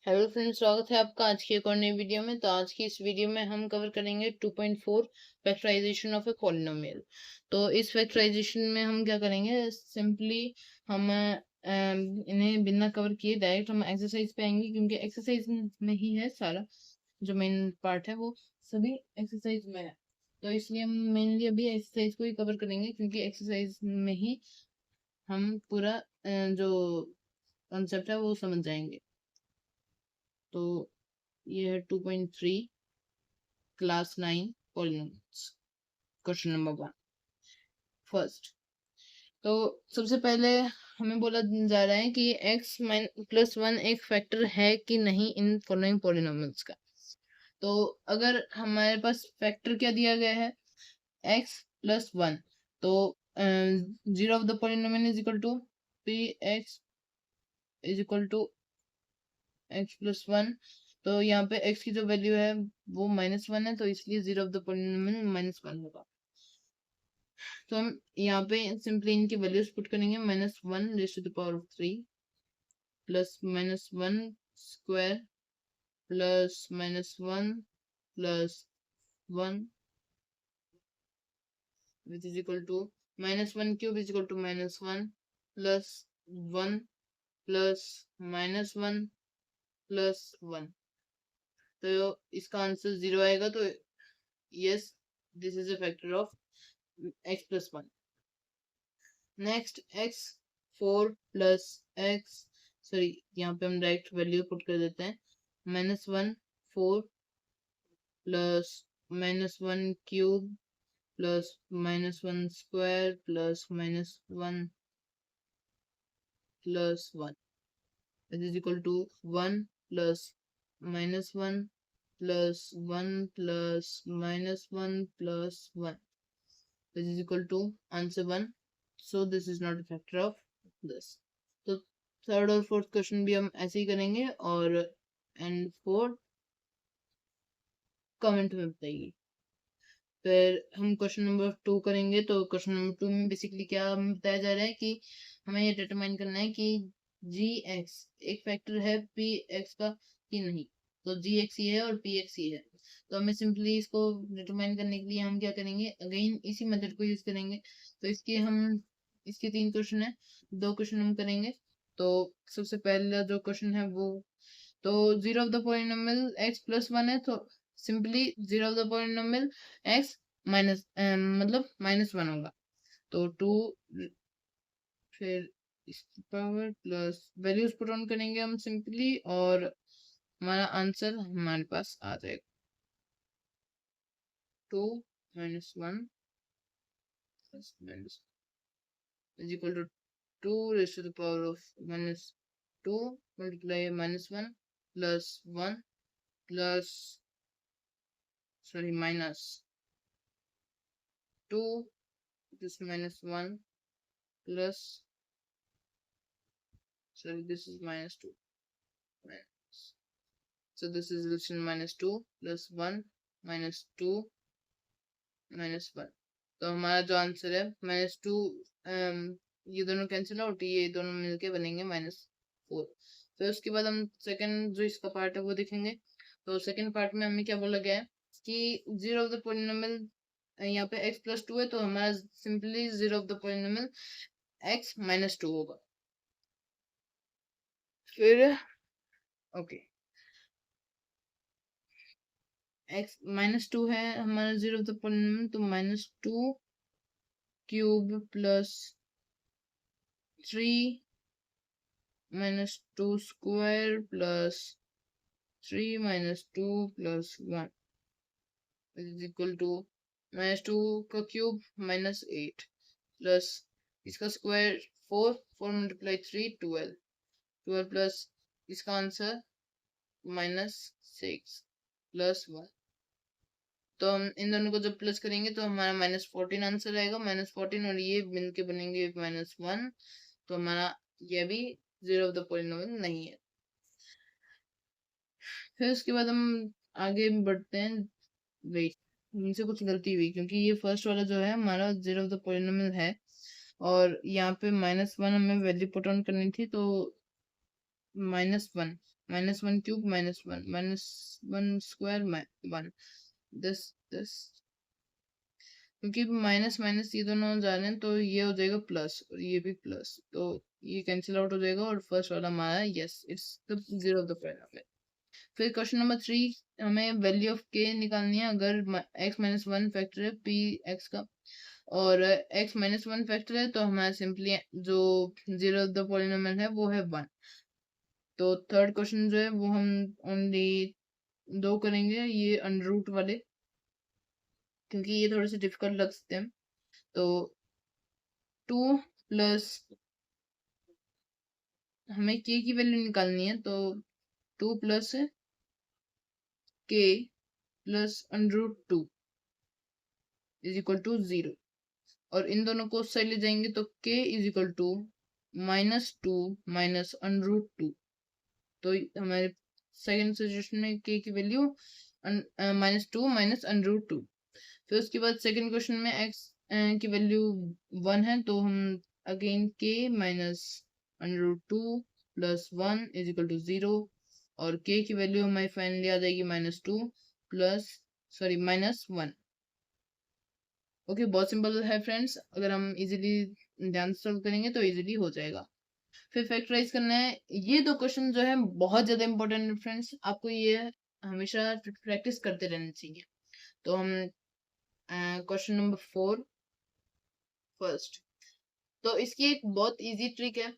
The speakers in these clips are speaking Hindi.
हेलो फ्रेंड्स, स्वागत है आपका आज की एक और नई वीडियो में। तो आज की इस वीडियो में हम कवर करेंगे 2.4 फैक्टराइजेशन ऑफ ए पॉलिनोमियल। तो इस फैक्टराइजेशन में हम क्या करेंगे, सिंपली हम इन्हें बिना कवर किए डायरेक्ट हम एक्सरसाइज पे आएंगे, क्योंकि एक्सरसाइज में ही है सारा जो मेन पार्ट है, वो सभी एक्सरसाइज में है। तो इसलिए हम मेनली अभी एक्सरसाइज को ही कवर करेंगे, क्योंकि एक्सरसाइज में ही हम पूरा जो कंसेप्ट है वो समझ जाएंगे। तो ये है 2.3 class 9 polynomials. Question number 1 first. तो सबसे पहले हमें बोला जा रहा है कि x+1 एक फैक्टर है कि नहीं इन फॉलोइंग पॉलिनोमियल्स का। तो अगर हमारे पास फैक्टर क्या दिया गया है, x+1, तो zero of the polynomial is equal to p x is equal to x+1। तो यहाँ पे x की जो वैल्यू है वो -1 है, तो इसलिए जीरो ऑफ द पॉलिनोमियल -1 होगा। तो हम यहाँ पे सिंपली इनकी वैल्यूज पुट करेंगे, -1⁻³ plus -1 square plus -1 plus 1 which is equal to -1³ is equal to -1 plus 1 plus -1 plus 1। तो इसका आंसर 0 आएगा। तो yes, this is a factor of x+1। Next x4 plus x, sorry यहाँ पे हम डायरेक्ट वैल्यू पुट कर देते हैं, -1 4 plus -1³ plus -1 square plus -1 plus 1 is equal to 1 plus -1 plus 1 plus -1 plus 1 is equal to answer 1. So this is not a factor of this. तो थर्ड और फोर्थ क्वेश्चन भी हम ऐसे ही करेंगे, और एंड फोर्थ कमेंट में बताइए। फिर हम क्वेश्चन नंबर 2 करेंगे। तो क्वेश्चन नंबर 2 में बेसिकली क्या हमें बताया जा रहा है कि हमें ये डिटरमाइन करना है कि जी एक्स एक फैक्टर है पी एक्स का कि नहीं। तो जी एक्स ही है और पी एक्स ही है। तो हमें सिंपली इसको डिटरमाइन करने के लिए हम क्या करेंगे, अगेन इसी मेथड को यूज करेंगे। तो इसके 3 क्वेश्चन है, 2 क्वेश्चन हम करेंगे। तो सबसे पहला जो क्वेश्चन है वो, तो zero of the polynomial x+1 है, तो simply zero of the polynomial x मतलब -1 होगा। तो 2 फिर इसकी power plus values put on करेंगे हम सिंपली, और हमारा आंसर हमारे पास आ जाएगा 2 -1 plus minus is equal to 2 raised to the power of -2 multiply -1 plus 1 plus minus 2, this -1 plus, this is -2 minus, so this is relation -2 plus 1 -2 -1। तो हमारा जो आंसर है -2, ये दोनों कैंसिल आउट, ये दोनों मिलके बनेंगे -4। फिर उसके बाद हम सेकंड जो इसका पार्ट है वो देखेंगे। तो सेकंड पार्ट में हमें क्या बोला गया है कि जीरो ऑफ द पॉलिनोमियल, यहाँ पे x+2 है, तो हमारा simply zero of the polynomial x-2 होगा। फिर ओके, x-2 है हमारा जीरो ऑफ द पॉलिनोमियल, तो -2³ plus 3 -2 square plus 3 -2 plus 1 is equal to -2 का क्यूब -8 प्लस इसका स्क्वायर 4 मल्टीप्लाई 3 12 प्लस इसका आंसर -6 प्लस 1। तो हम इन दोनों को जब प्लस करेंगे तो हमारा -14 आंसर आएगा, -14 और ये मिलके बनेंगे -1। तो हमारा ये भी जीरो ऑफ द पॉलिनोमियल नहीं है। फिर उसके बाद हम आगे बढ़ते हैं। वेट, इनसे कुछ गलती हुई, क्योंकि ये फर्स्ट वाला जो है हमारा जीरो ऑफ द पॉलिनोमियल है, और यहाँ पे -1 हमें वैल्यू पुट ऑन करनी थी। तो -1 -1 क्यूब -1 स्क्वायर 1 दिस क्योंकि माइनस माइनस ये दोनों जा रहे हैं तो ये हो जाएगा प्लस और ये भी प्लस, तो ये कैंसिल आउट हो जाएगा और फर्स्ट वाला हमारा yes it's the zero of the polynomial. फिर क्वेश्चन नंबर 3, हमें वैल्यू ऑफ के निकालनी है अगर x-1 फैक्टर है पी एक्स का और x-1 फैक्टर है तो हमारा सिंपली जो जीरो ऑफ द पॉलिनोमियल है वो है 1। तो थर्ड क्वेश्चन जो है वो हम ओनली 2 करेंगे, ये अंडर रूट वाले, क्योंकि ये थोड़े से डिफिकल्ट लगते हैं। तो 2 प्लस हमें के की वैल्यू निकालनी है, तो 2 plus k plus under root 2 is equal to 0 और इन दोनों को साइड ले जाएंगे तो k is equal to -2 minus under root 2। तो हमारे सेकेंड सिचुएशन में के की वैल्यू -2 माइनस अंडर रूट 2। फिर उसके बाद सेकेंड क्वेश्चन में x की वैल्यू 1 है तो हम again k minus under root 2 plus 1 is equal to 0 और k की वैल्यू हमारी फाइनली आ जाएगी -2 प्लस -1। ओके, बहुत सिंपल है फ्रेंड्स, अगर हम इजीली ध्यान से सॉल्व करेंगे तो इजीली हो जाएगा। फिर फैक्टराइज करना है। ये दो क्वेश्चन जो है बहुत ज्यादा इंपॉर्टेंट है फ्रेंड्स, आपको ये हमेशा प्रैक्टिस करते रहना चाहिए। तो हम क्वेश्चन नंबर 4 फर्स्ट, तो इसकी एक बहुत इजी ट्रिक है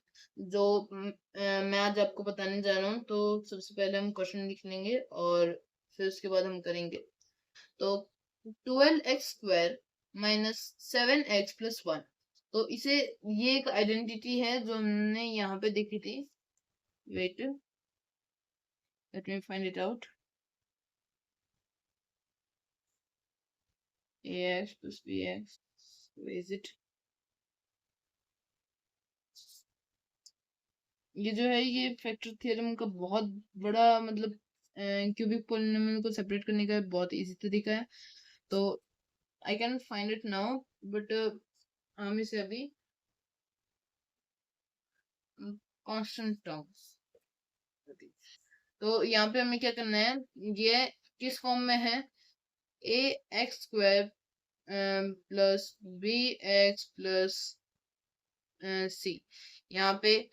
जो मैं आज आपको बताने जा रहा हूँ। तो सबसे पहले हम क्वेश्चन लिख लेंगे और फिर उसके बाद हम करेंगे। तो 12x² माइनस 7x प्लस 1, तो इसे ये एक आइडेंटिटी है जो हमने यहाँ पे देखी थी। Wait, let me find it out. ax plus bx, where is it? ये जो है ये फैक्टर थ्योरम का बहुत बड़ा मतलब क्यूबिक पॉलिनोमियल को सेपरेट करने का बहुत इजी तरीका है। तो I can find it now, but हम इसे अभी कांस्टेंट टर्म्स, तो यहाँ पे हमें क्या करना है, ये किस फॉर्म में है, ax² plus bx plus c। यहाँ पे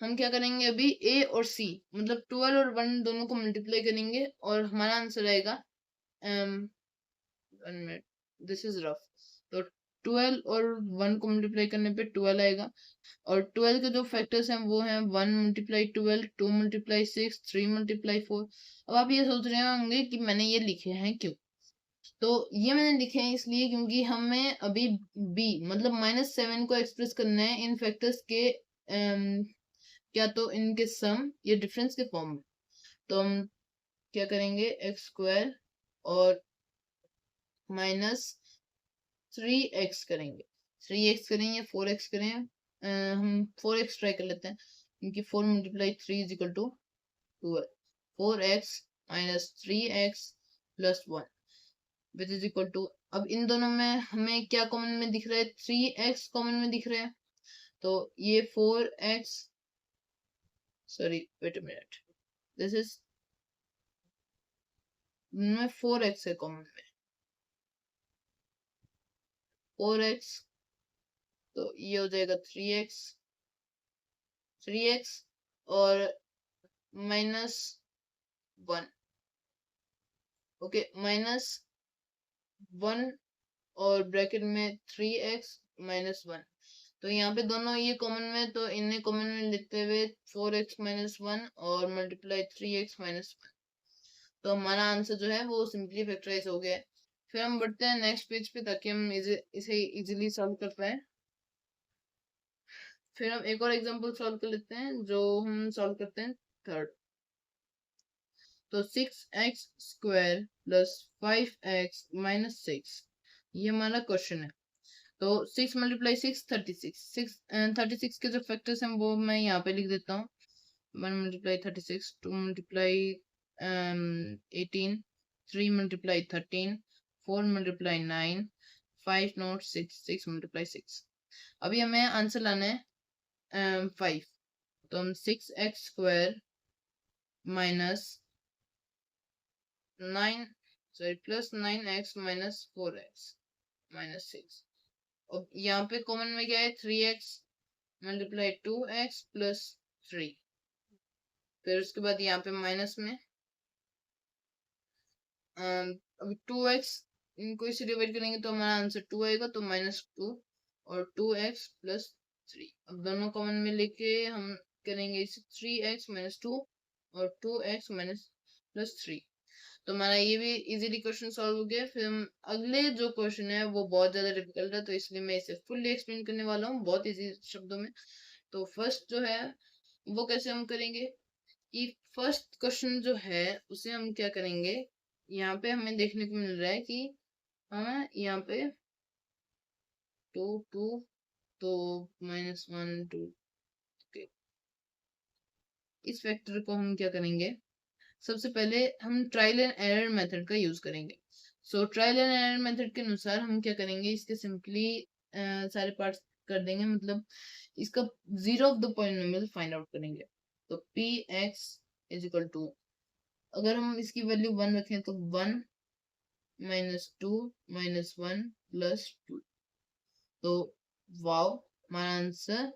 हम क्या करेंगे, अभी a और c मतलब 12 और 1 दोनों को मल्टीप्लाई करेंगे और हमारा आंसर आएगा 1 मिनट, दिस इज रफ। तो 12 और 1 को मल्टीप्लाई करने पे 12 आएगा और 12 के जो फैक्टर्स हैं वो हैं 1 मल्टीप्लाई 12, 2 मल्टीप्लाई 6, 3 मल्टीप्लाई 4। अब आप ये सोच रहे होंगे कि मैंने ये लिखे हैं क्यों, तो ये मैंने लिखे हैं इसलिए क्योंकि हमें अभी b मतलब -7 को एक्सप्रेस करना है इन फैक्टर्स के क्या तो इनके सम या डिफरेंस के फॉर्म में। तो हम क्या करेंगे, x² और -3x करेंगे, 3x करें या 4x करें, हम 4x ट्राई कर लेते हैं क्योंकि 4 multiply 3 is equal to 12। 4x minus 3x plus 1 which is equal to, अब इन दोनों में हमें क्या कॉमन में दिख रहा है, 3x कॉमन में दिख रहा है। तो ये 4x, sorry wait a minute, this is 4x है कॉमन में, 4x, तो ये हो जाएगा 3x और -1, ओके, -1 और ब्रैकेट में 3x -1। तो यहाँ पे दोनों ये कॉमन में, तो इन्हें कॉमन में लेते हुए 4x -1 और मल्टीप्लाई 3x -1, तो हमारा आंसर जो है वो सिंपली फैक्टराइज हो गया है। फिर हम बढ़ते हैं नेक्स्ट पेज पे ताकि हम इसे इजीली सॉल्व कर पाए। फिर हम एक और एग्जांपल सॉल्व कर लेते हैं जो हम सॉल्व करते हैं थर्ड। तो 6x² प्लस 5x माइनस 6, ये हमारा क्वेश्चन है। तो 6 मल्टीप्लाई 6 36, 36 के जो फैक्टर्स हैं वो मैं यहाँ पे लिख देता हूँ। 1 multiply 36, 2 multiply 18, 3 multiply 13, 4 multiply 9, 5 not 6, 6 multiply 6। अभी हमें आंसर लाना है 5, तो हम 6x² माइनस 9x माइनस 6। अब यहाँ पे कॉमन में क्या है, 3x मल्टीप्लाई 2x प्लस 3। फिर उसके बाद यहाँ पे माइनस में अभी 2x इनको इसे डिवाइड करेंगे तो हमारा आंसर 2 आएगा, तो -2 और 2x प्लस 3। अब दोनों कॉमन में लेके हम करेंगे इसे 3x माइनस 2 और 2x माइनस प्लस 3। तो हमारा ये भी इजीली क्वेश्चन सॉल्व हो गया। फिर हम अगले जो क्वेश्चन है वो बहुत ज्यादा डिफिकल्ट है, तो इसलिए मैं इसे फुल्ली एक्सप्लेन करने वाला हूँ बहुत इजी शब्दों में। तो फर्स्ट जो है वो कैसे हम करेंगे कि फर्स्ट क्वेश्चन जो है उसे हम क्या करेंगे, यहाँ पे हमें देखने को मिल रहा है कि हमें यहाँ पे 2 2 तो -1 2। इस फैक्टर को हम क्या करेंगे, सबसे पहले हम ट्रायल एंड एरर मेथड का यूज करेंगे। सो ट्रायल एंड एरर मेथड के अनुसार हम क्या करेंगे, इसके सिंपली सारे पार्ट्स कर देंगे, मतलब इसका zero of the polynomial find out करेंगे। तो p x is equal to, अगर हम इसकी वैल्यू 1 रखें तो 1 -2 -1 प्लस 2। तो वाव, हमारा answer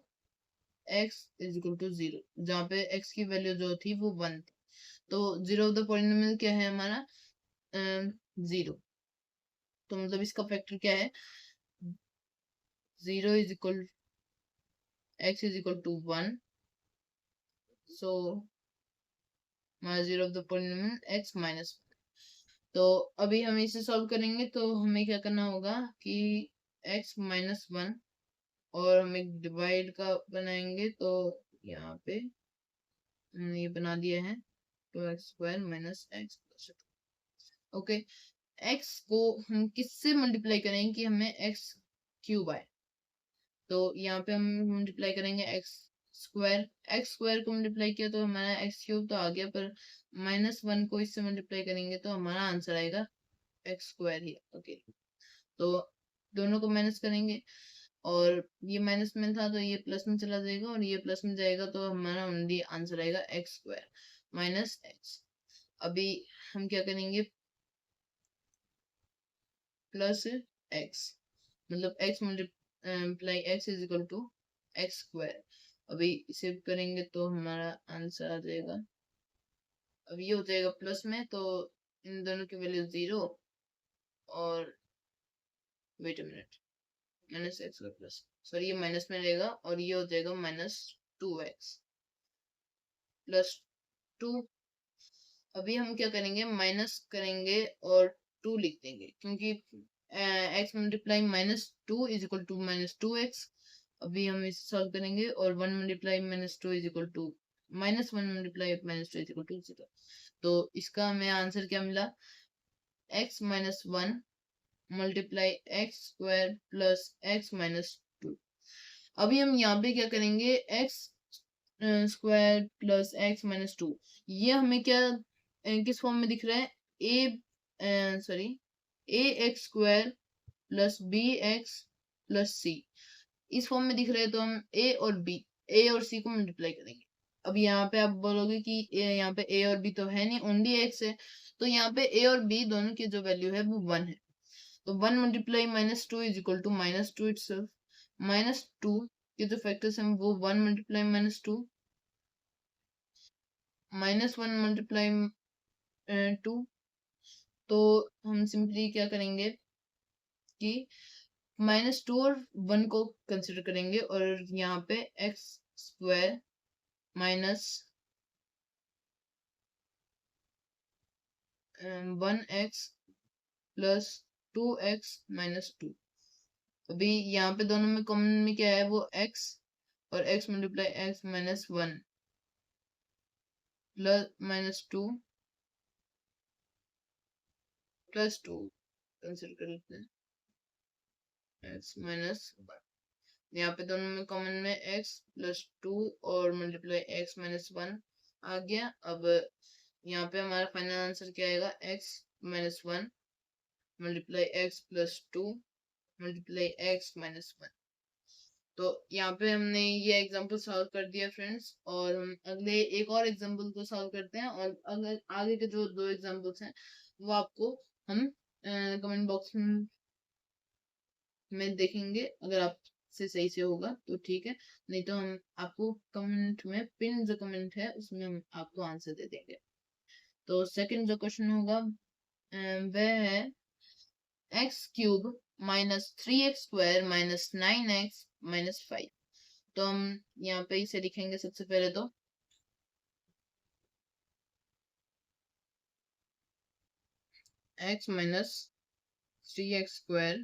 x is equal to 0, जहाँ पे x की वैल्यू जो थी वो 1 थी। तो जीरो ऑफ द पॉलिनोमियल क्या है हमारा, 0। तो मतलब इसका फैक्टर क्या है, 0 is equal x is equal to 1। So हमारा zero of the polynomial x minus. तो अभी हम इसे सॉल्व करेंगे तो हमें क्या करना होगा कि x -1 और हम एक डिवाइड का बनाएंगे, तो यहाँ पे हमने ये बना दिया है 2x² minus x plus 2। Okay, x को हम किससे मल्टीप्लाई करेंगे कि हमें x³ आए, तो यहाँ पे हम मल्टीप्लाई करेंगे x² को मल्टीप्लाई किया तो हमारा x³ तो आ गया, पर -1 को इससे मल्टीप्लाई करेंगे तो हमारा आंसर आएगा x² ही। ओके, तो दोनों को माइनस करेंगे और ये माइनस में था तो ये प्लस में चला जाएगा और ये प्लस में जाएगा, तो हमारा ओनली आंसर आएगा x² माइनस x। अभी हम क्या करेंगे, प्लस x, मतलब x multiply x is equal to x²। अभी इसे करेंगे तो हमारा आंसर आ जाएगा, अब ये हो जाएगा प्लस में, तो इन दोनों की वैल्यू 0 और wait a minute -x² plus, sorry ये माइनस में रहेगा और ये हो जाएगा -2x प्लस 2। अभी हम क्या करेंगे, माइनस करेंगे और 2 लिख देंगे, क्योंकि x multiply -2 is equal to -2x। अभी हम इसे सॉल्व करेंगे और 1 multiply -2 is equal to -1 multiply -2 is equal to 0। तो इसका हमें आंसर क्या मिला, x -1 multiply x² plus x -2। अभी हम यहाँ पे क्या करेंगे, x² प्लस x -2, ये हमें क्या किस फॉर्म में दिख रहा है, ax² plus bx plus c, इस फॉर्म में दिख रहा है। तो हम a और c को मल्टीप्लाई करेंगे। अब यहाँ पे आप बोलोगे कि यहाँ पे a और b तो है नहीं, ओनली x है, तो यहाँ पे a और b दोनों की जो वैल्यू है वो 1 है। तो 1 multiply -2 is equal to -2 itself. -2 के जो फैक्टर्स हैं वो 1 मल्टीप्लाई -2 -1 मल्टीप्लाई 2। तो हम सिंपली क्या करेंगे कि -2 और 1 को कंसिडर करेंगे और यहाँ पे x² minus 1x plus 2x -2। अभी यहाँ पे दोनों में कॉमन में क्या है, वो x और x multiply x -1 plus -2 plus 2 consider कर लेते हैं, x -1। यहाँ पे दोनों में कॉमन में x प्लस 2 और मल्टीप्लाई x -1 आ गया। अब यहाँ पे हमारा फाइनल आंसर क्या आएगा, x -1 multiply x plus 2 multiply x -1। तो यहाँ पे हमने ये एग्जांपल सॉल्व कर दिया फ्रेंड्स, और हम अगले एक और एग्जांपल को सॉल्व करते हैं, और अगर आगे के जो दो एग्जांपल्स हैं वो आपको हम कमेंट बॉक्स में देखेंगे। अगर आपसे सही से होगा तो ठीक है, नहीं तो हम आपको कमेंट में पिन जो कमेंट है उसमें हम आपको आंसर दे देंगे। तो सेकंड जो क्वेश्चन होगा वह है x cube minus 3x² minus 9x minus 5। तो हम यहाँ पे इसे लिखेंगे सबसे पहले तो x minus 3x²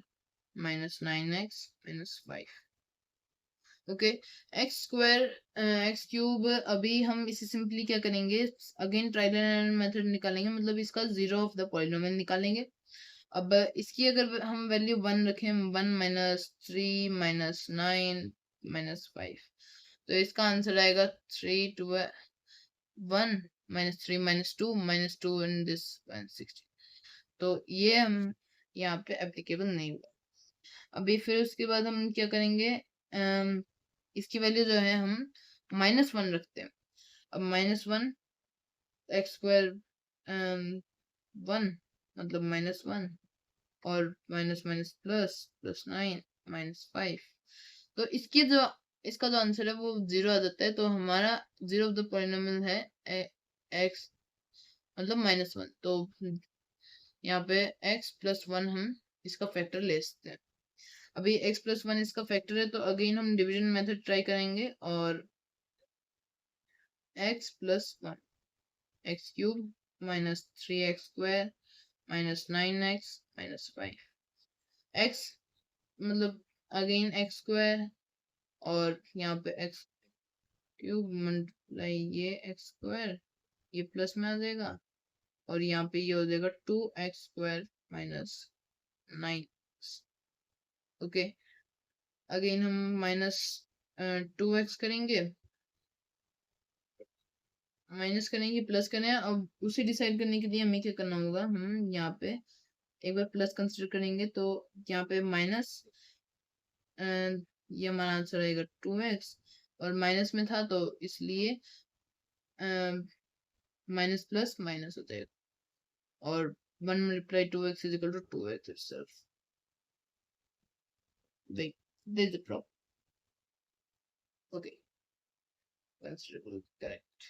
minus 9x minus 5। Okay, x cube, अभी हम इसे सिंपली क्या करेंगे, अगेन ट्रायल एंड मेथड निकालेंगे, मतलब इसका जीरो ऑफ द पॉलिनोमियल निकालेंगे। अब इसकी अगर हम वैल्यू 1 रखें, 1 माइनस 3 माइनस 9 माइनस 5, तो इसका आंसर आएगा 3 to 1 minus 3 minus 2 minus 2 in this 160। तो ये हम यहाँ पे एप्लीकेबल नहीं हुआ। अभी फिर उसके बाद हम क्या करेंगे, इसकी वैल्यू जो है हम -1 रखते हैं। अब -1 x² 1 मतलब -1, और minus minus plus plus 9 minus 5। तो इसका जो आंसर है वो 0 आ जाता है। तो हमारा जीरो ऑफ द पॉलिनोमियल है x मतलब -1। तो यहाँ पे x प्लस 1 हम इसका फैक्टर ले सकते हैं। अभी x प्लस 1 इसका फैक्टर है, तो अगेन हम डिवीजन मेथड ट्राई करेंगे, और x plus 1 x cube minus 3x² minus 9x minus 5। x मतलब अगेन x², और यहाँ पे x क्यूब मल्टीप्लाई ये x², ये प्लस में आ जाएगा, और यहाँ पे ये हो जाएगा 2x² माइनस 9। ओके, अगेन हम माइनस 2x करेंगे, माइनस करेंगे, प्लस करें। अब उसे डिसाइड करने के लिए हमें क्या करना होगा, हम यहाँ पे एक बार प्लस कंसिडर करेंगे, तो यहाँ पे माइनस, ये हमारा आंसर आएगा 2x, और माइनस में था तो इसलिए माइनस प्लस माइनस हो जाएगा, और 1 multiply 2x is equal to 2x itself. Wait, there's a problem. Okay, considerable correct.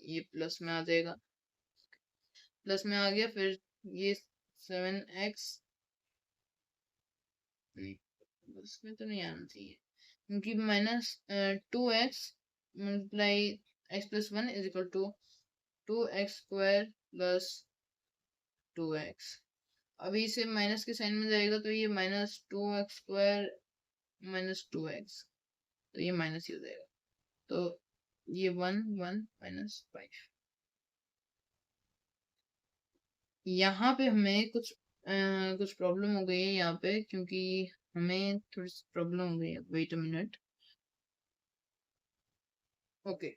ये प्लस में आ जाएगा, प्लस में आ गया, फिर ये 7x, उसमें तो नहीं आना चाहिए, क्योंकि minus 2x multiply x plus 1 is equal to 2x² plus 2x। अभी इसे माइनस के साइन में जाएगा, तो ये माइनस 2x² माइनस 2x, तो ये माइनस ही हो जाएगा। तो ये 1 1 माइनस 5। यहाँ पे हमें कुछ प्रॉब्लम हो गई है यहाँ पे, क्योंकि हमें थोड़ी सी प्रॉब्लम हो गई है। Wait a minute. ओके,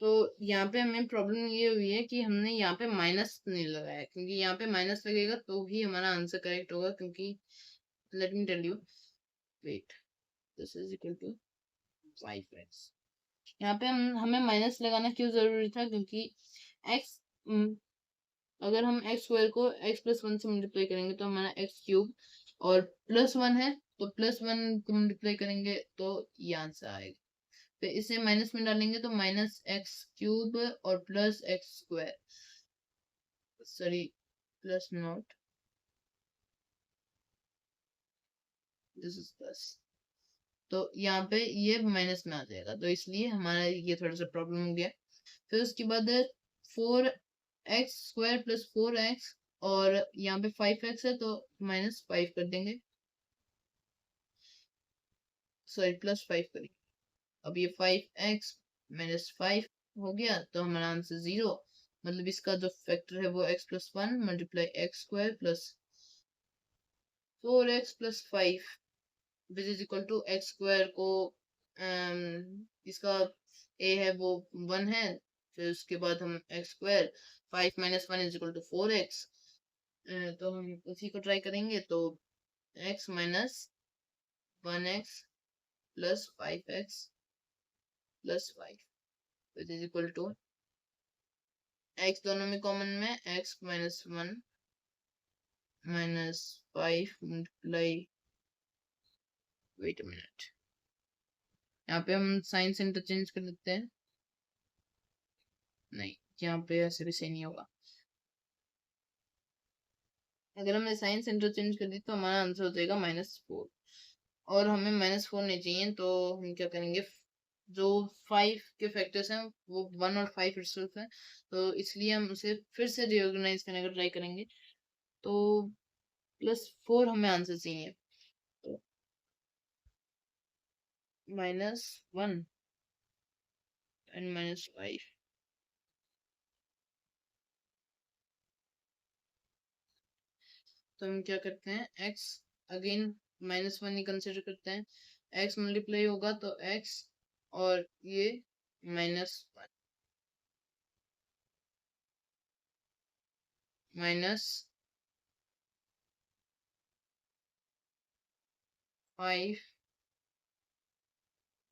तो यहाँ पे हमें प्रॉब्लम ये हुई है कि हमने यहाँ पे माइनस नहीं लगाया, क्योंकि यहाँ पे माइनस लगेगा तो ही हमारा आंसर करेक्ट होगा, क्योंकि let me tell you, wait, this is equal to 5x। यहाँ पे हमें माइनस लगाना क्यों जरूरी था, क्योंकि x, अगर हम x² को x प्लस 1 से मल्टीप्लाई करेंगे तो हमारा x क्यूब, और प्लस 1 है तो प्लस 1 को मल्टीप्लाई करेंगे तो ये आंसर आएगा। फिर इसे माइनस में डालेंगे तो माइनस x³ और plus x², sorry plus not, this is plus, तो यहाँ पे ये माइनस में आ जाएगा, तो इसलिए हमारा ये थोड़ा सा प्रॉब्लम हो गया। फिर उसके बाद 4x² प्लस 4x, और यहाँ पे 5x है तो माइनस 5 कर देंगे, सॉरी प्लस 5 करेंगे। अब ये 5x माइनस 5 हो गया, तो हमारा आंसर 0, मतलब इसका जो फैक्टर है वो x plus 1 multiply x² plus 4x plus 5 which is equal to x² को इसका a है वो 1 है, फिर उसके बाद हम x², 5 minus 1 is equal to 4x, तो हम उसी को ट्राई करेंगे, तो x minus 1x plus 5x plus 5 which is equal to x दोनों में कॉमन में x minus 1 minus 5 multiply, wait a minute, यहाँ पे हम साइंस इंटरचेंज कर देते हैं, नहीं यहाँ पे ऐसे भी सही नहीं होगा। अगर हमने साइंस इंटरचेंज कर दी तो हमारा आंसर हो जाएगा -4, और हमें -4 नहीं चाहिए, तो हम क्या करेंगे, जो 5 के फैक्टर्स हैं वो 1 और 5 रिजल्ट हैं, तो इसलिए हम उसे फिर से रिऑर्गेनाइज करने का ट्राई करेंगे। तो +4 हमें आंसर चाहिए, तो -1 एंड -5, तो हम क्या करते हैं, x अगेन -1 ही कंसिडर करते हैं, x मल्टीप्लाई होगा तो x और ये -1 -5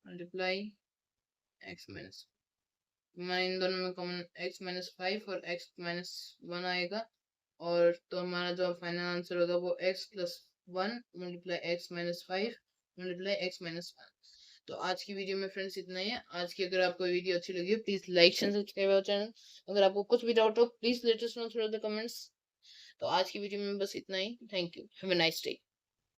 मल्टीप्लाई x माइनस, मैं इन दोनों में कॉमन x -5 और x -1 आएगा, और तो हमारा जो फाइनल आंसर होगा वो x + 1 multiply x -5 multiply x -1। तो आज की वीडियो में फ्रेंड्स इतना ही है। आज की अगर आपको वीडियो अच्छी लगी हो please like and subscribe our channel. अगर आपको कुछ भी डाउट हो please let us know through the comments. तो आज की वीडियो में बस इतना ही। Thank you, have a nice day.